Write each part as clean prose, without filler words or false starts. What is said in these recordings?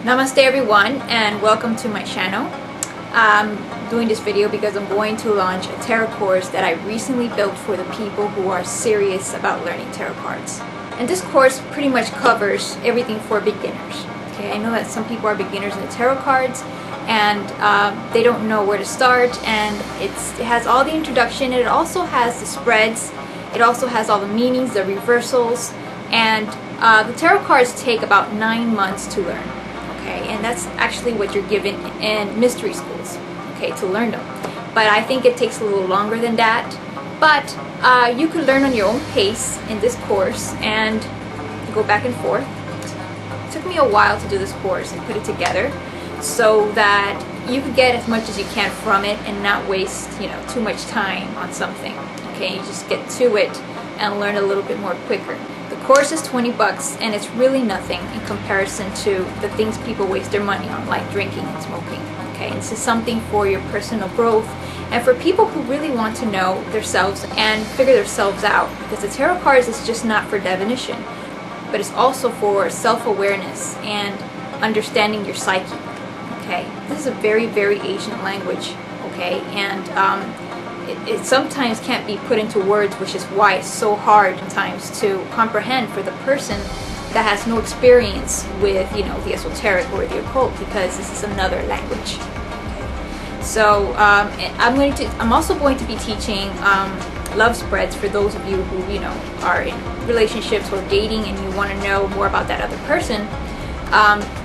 Namaste everyone and welcome to my channel. I'm doing this video because I'm going to launch a tarot course that I recently built for the people who are serious about learning tarot cards. And this course pretty much covers everything for beginners. Okay, I know that some people are beginners in the tarot cards and they don't know where to start, and it has all the introduction. It also has the spreads. It also has all the meanings, the reversals, and the tarot cards take about 9 months to learn. Okay, and that's actually what you're given in mystery schools, okay, to learn them. But I think it takes a little longer than that. But you can learn on your own pace in this course and go back and forth. It took me a while to do this course and put it together so that you could get as much as you can from it and not waste, too much time on something. Okay, you just get to it and learn a little bit more quicker. The course is 20 bucks and it's really nothing in comparison to the things people waste their money on, like drinking and smoking. Okay, this is something for your personal growth and for people who really want to know themselves and figure themselves out, because the tarot cards is just not for divination, but it's also for self-awareness and understanding your psyche. Okay, this is a very, very ancient language. Okay, and it sometimes can't be put into words, which is why it's so hard sometimes to comprehend for the person that has no experience with, the esoteric or the occult, because this is another language. So I'm also going to be teaching love spreads for those of you who are in relationships or dating and you want to know more about that other person.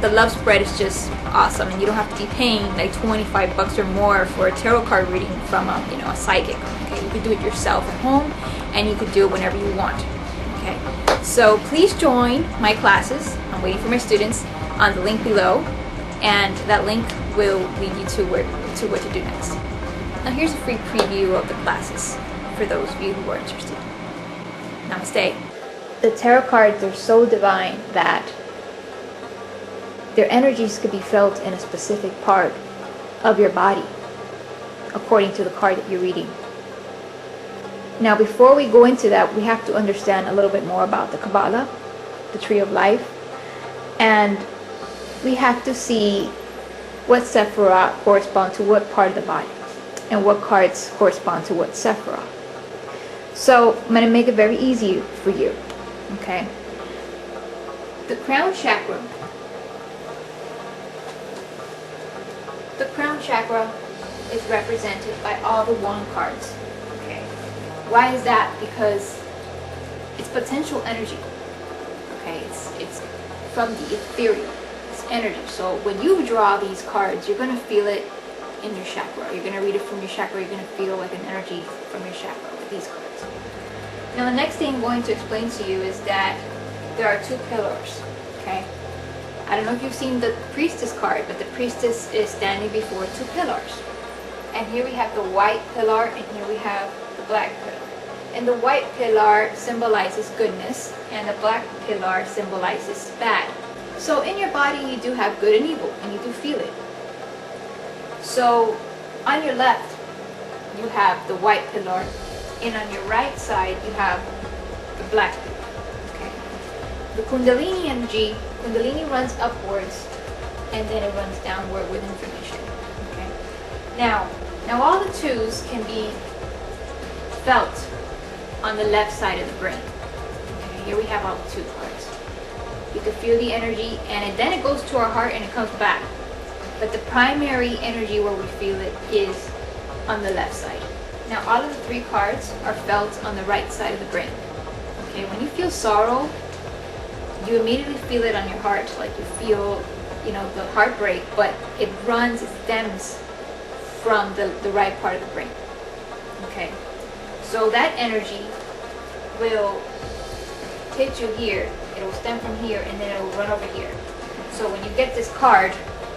The love spread is just awesome, and you don't have to be paying like 25 bucks or more for a tarot card reading from a psychic. Okay, you can do it yourself at home, and you can do it whenever you want. Okay, so please join my classes. I'm waiting for my students on the link below, and that link will lead you to what to do next. Now here's a free preview of the classes for those of you who are interested. Namaste. The tarot cards are so divine that their energies could be felt in a specific part of your body, according to the card that you're reading. Now, before we go into that, we have to understand a little bit more about the Kabbalah, the Tree of Life, and we have to see what Sephirah correspond to what part of the body, and what cards correspond to what Sephirah. So, I'm going to make it very easy for you, okay? The crown chakra. The crown chakra is represented by all the wand cards. Okay, why is that? Because it's potential energy. Okay, it's from the ethereal. It's energy. So when you draw these cards, you're gonna feel it in your chakra. You're gonna read it from your chakra. You're gonna feel like an energy from your chakra with these cards. Now the next thing I'm going to explain to you is that there are two pillars. Okay. I don't know if you've seen the priestess card, but the priestess is standing before two pillars. And here we have the white pillar, and here we have the black pillar. And the white pillar symbolizes goodness, and the black pillar symbolizes bad. So in your body, you do have good and evil, and you do feel it. So on your left, you have the white pillar, and on your right side, you have the black pillar. Okay. The Kundalini energy, Kundalini runs upwards and then it runs downward with information. Okay. Now all the twos can be felt on the left side of the brain. Okay. Here we have all the two cards. You can feel the energy, and then it goes to our heart and it comes back. But the primary energy where we feel it is on the left side. Now all of the three cards are felt on the right side of the brain. Okay. When you feel sorrow, you immediately feel it on your heart, like you feel, the heartbreak, but it stems from the right part of the brain. Okay, so that energy will hit you here, it will stem from here, and then it will run over here. So when you get this card,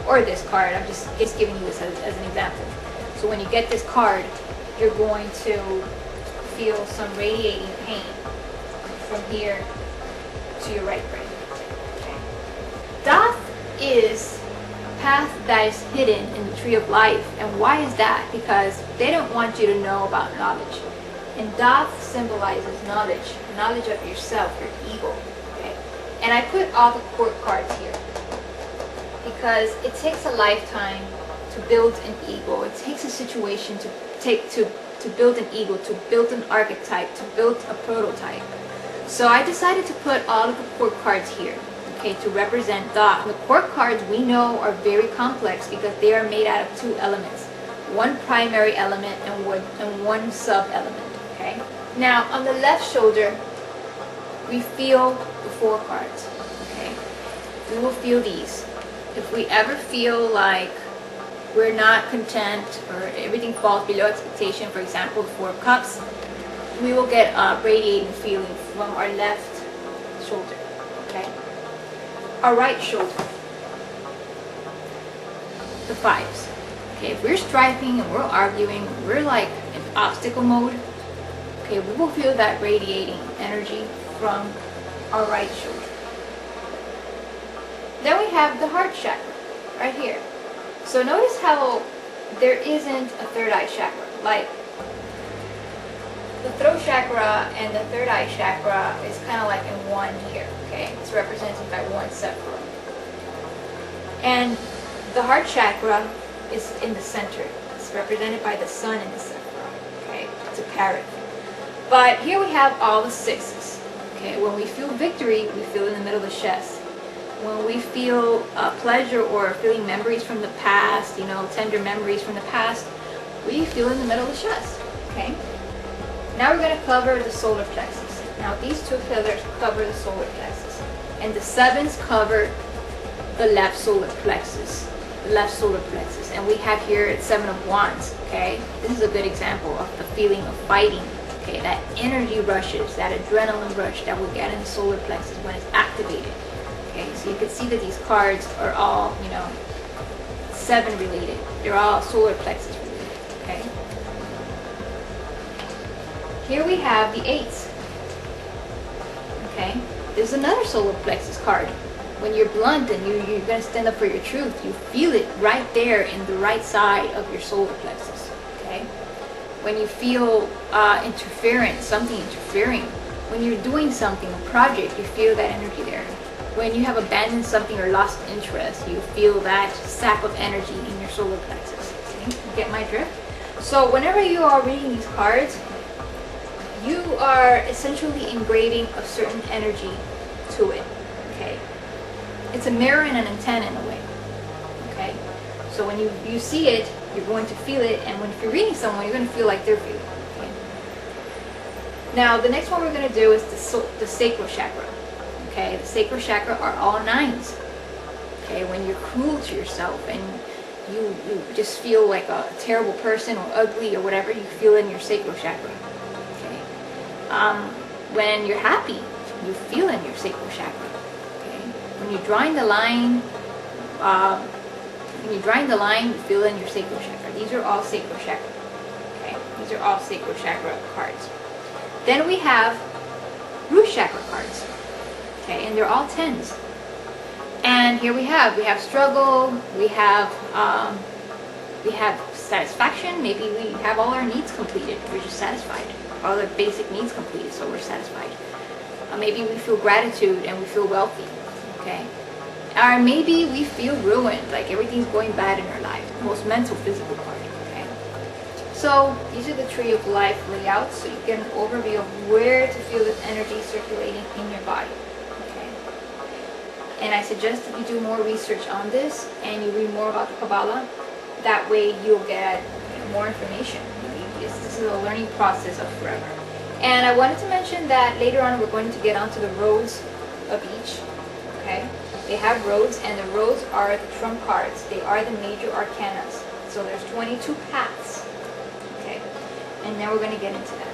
or this card, I'm just giving you this as an example. So when you get this card, you're going to feel some radiating pain from here to your right brain. Okay. Daath is a path that is hidden in the Tree of Life. And why is that? Because they don't want you to know about knowledge. And Daath symbolizes knowledge of yourself, your ego. Okay. And I put all the court cards here because it takes a lifetime to build an ego. It takes a situation to build an ego, to build an archetype, to build a prototype. So I decided to put all of the court cards here, okay, to represent that. The court cards we know are very complex because they are made out of two elements, one primary element and one sub-element, okay? Now, on the left shoulder, we feel the four cards, okay? We will feel these. If we ever feel like we're not content or everything falls below expectation, for example, the Four of Cups, we will get a radiating feeling from our left shoulder, okay? Our right shoulder, the fives. Okay, if we're striving and we're arguing, we're like in obstacle mode, okay, we will feel that radiating energy from our right shoulder. Then we have the heart chakra, right here. So notice how there isn't a third eye chakra. Like, the throat chakra and the third eye chakra is kind of like in one here, okay? It's represented by one chakra. And the heart chakra is in the center. It's represented by the sun in the center, okay? It's a parrot. But here we have all the sixes, okay? When we feel victory, we feel in the middle of the chest. When we feel pleasure or feeling memories from the past, you know, tender memories from the past, we feel in the middle of the chest, okay? Now we're going to cover the solar plexus. Now these two pillars cover the solar plexus. And the sevens cover the left solar plexus. The left solar plexus. And we have here Seven of Wands, okay? This is a good example of the feeling of fighting, okay? That energy rushes, that adrenaline rush that we get in the solar plexus when it's activated. Okay, so you can see that these cards are all, you know, seven related. They're all solar plexus related, okay? Here we have the eights, okay? There's another solar plexus card. When you're blunt and you're going to stand up for your truth, you feel it right there in the right side of your solar plexus, okay? When you feel interference, something interfering, when you're doing something, a project, you feel that energy there. When you have abandoned something or lost interest, you feel that sap of energy in your solar plexus. See? You get my drift? So whenever you are reading these cards, you are essentially engraving a certain energy to it, okay? It's a mirror and an antenna in a way, okay? So when you see it, you're going to feel it, and when you're reading someone, you're going to feel like they're feeling it, okay? Now, the next one we're going to do is the sacral chakra. Okay, the sacral chakra are all nines. Okay, when you're cruel to yourself and you just feel like a terrible person or ugly or whatever, you feel in your sacral chakra. Okay, when you're happy, you feel in your sacral chakra. Okay, when you're drawing the line, you feel in your sacral chakra. These are all sacral chakra. Okay, these are all sacral chakra cards. Then we have root chakra cards. Okay, and they're all tens. And here we have struggle, we have satisfaction. Maybe we have all our needs completed. We're just satisfied. All our basic needs completed, so we're satisfied. Maybe we feel gratitude and we feel wealthy. Okay, or maybe we feel ruined, like everything's going bad in our life. The most mental, physical part. Okay, so these are the Tree of Life layouts, so you get an overview of where to feel this energy circulating in your body. And I suggest that you do more research on this and you read more about the Kabbalah. That way you'll get more information. This is a learning process of forever. And I wanted to mention that later on we're going to get onto the roads of each. Okay? They have roads, and the roads are the trump cards. They are the major arcanas. So there's 22 paths. Okay? And now we're going to get into that.